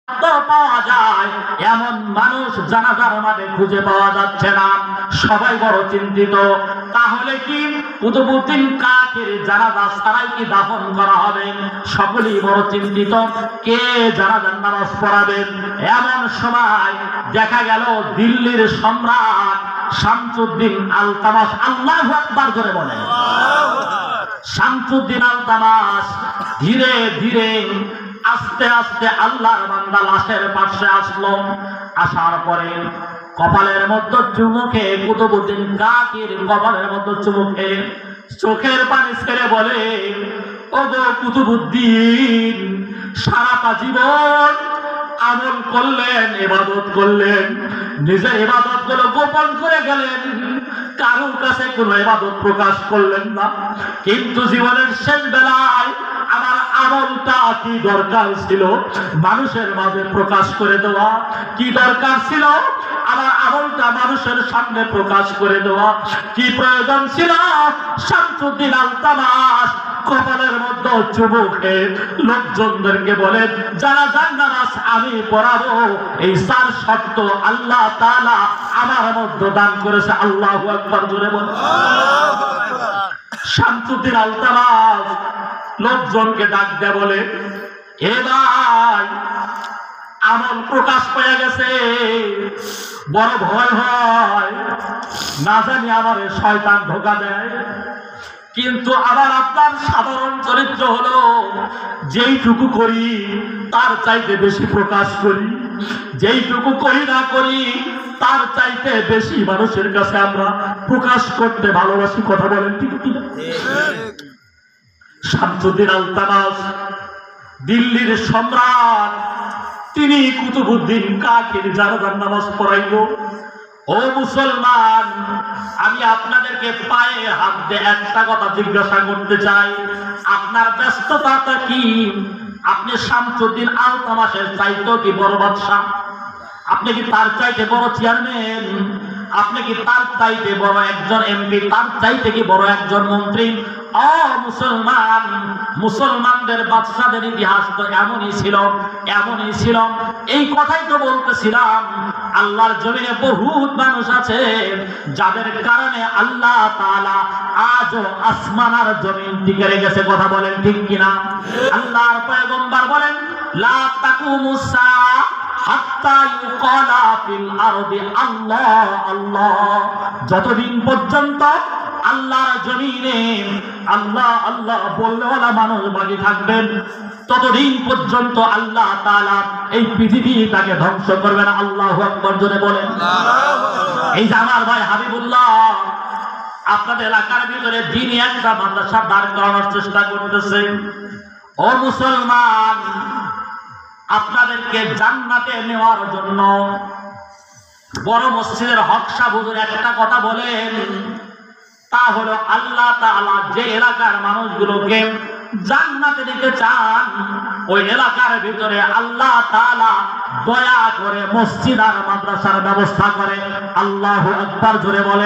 পাওয়া যায় এমন মানুষ জানাজার মাঠে খুঁজে পাওয়া যাচ্ছে না, সবাই বড় চিন্তিত। তাহলে কি কুতুবউদ্দিন কাকের জানাজা ছাড়াই কি দাফন করা হবে? সকলেই বড় চিন্তিত, কে জানাজার নামাজ পড়াবেন? এমন সময় দেখা গেল দিল্লির সম্রাট শামসুদ্দিন আলতামাস, আল্লাহু আকবার জোরে বলেন, শামসুদ্দিন আলতামাস ধীরে ধীরে আস্তে আস্তে আল্লাহর বান্দা লাশের পাশে আসলো। আসার পরে কপালের মধ্যে চুমুকে, কুতুবউদ্দিন কাকের কপালের মধ্যে চুমুকে চোখের পানি ছেড়ে বলে, ওগো কুতুবউদ্দিন, সারাটা জীবন আমল করলেন, ইবাদত করলেন, নিজের ইবাদত গুলো গোপন করে গেলেন, কারোর কাছে কোনো ইবাদত প্রকাশ করলেন না, কিন্তু জীবনের শেষ বেলায় আমার আমলটা কি দরকার ছিল মানুষের মাঝে প্রকাশ করে দেওয়া? কি দরকার ছিল আমার আমলটা মানুষের সামনে প্রকাশ করে দেওয়া? কি প্রয়োজন ছিল? শামসুদ্দিন আলতামাস কপালের মধ্যে চুমুকে লোকজনদেরকে বলেন, যারা নামাজ আমি পড়াবো, এই চার শর্ত আল্লাহ তাআলা আমার মধ্যে দান করেছে। আল্লাহু আকবার জোরে বলেন। শামসুদ্দিন আলতামাস লোকজনকে ডাক দেয়া বলে, এ ভাই, আমল প্রকাশ পেয়ে গেছে, বড় ভয় হয়, না জানি আমার শয়তান ধোঁকা দেয়, কিন্তু আবার আপনার সাধারণ চরিত্র হলো যেইটুকু করি তার চাইতে বেশি প্রকাশ করি, যেইটুকু করি না করি তার চাইতে বেশি মানুষের কাছে আমরা প্রকাশ করতে ভালোবাসি। কথা বলেন ঠিক কি? শামসুদ্দিন আলতামাস দিল্লির সম্রাট, তিনি কুতুবউদ্দিন কাকের জানাজার নামাজ পড়াইল। ও মুসলমান, আমি আপনাদেরকে পায়ে হাত দিয়ে একটা কথা জিজ্ঞাসা করতে চাই, আপনার ব্যস্ততাটা কি? আপনি শামসুদ্দিন আলতামাসের চাইতে কি বড় বাদশা? আপনি কি তার চাইতে বড় চেয়ারম্যান? আপনি কি তার চাইতে বড় একজন এমপি? তার চাইতে কি বড় একজন মন্ত্রী? ও মুসলমান, মুসলমানদের বাদশাদের ইতিহাস তো এমনই ছিল, এমনই ছিল। এই কথাই তো বলতেছিলাম, আল্লাহর জমিনে বহুত মানুষ আছে যাদের কারণে আল্লাহ তাআলা আজও আসমান আর জমিন টিকে রেখেছে। কথা বলেন ঠিক কিনা? আল্লাহর পয়গম্বর বলেন, লা তাকুমুস সাআ হাত্তা ইউকালা ফিল আরদি আল্লাহ আল্লাহ। যতদিন পর্যন্ত আল্লাহর জমিনে আল্লাহ আল্লাহ বলনেওয়ালা মানুষ বাকি থাকবেন, ততদিন পর্যন্ত আল্লাহ তাআলা এই পৃথিবী তাকে ধ্বংস করবে না। আল্লাহু আকবার জোরে বলেন। এই যে আমার ভাই হাবিবুল্লাহ আপনাদের এলাকার ভিতরে দিনই একটা মাদ্রাসা দাঁড় করানোর চেষ্টা করতেছে। ও মুসলমান, আপনাদেরকে জান্নাতে নেওয়ার জন্য বড় মসজিদের হক সাহেব হুজুর একটা কথা বলেন, তা হলো আল্লাহ তাআলা যে এলাকার মানুষগুলোকে জান্নাতে নিতে চান, ওই এলাকার ভিতরে আল্লাহ তাআলা দয়া করে মসজিদ আর মাদ্রাসার ব্যবস্থা করে। আল্লাহু আকবার জোরে বলেন।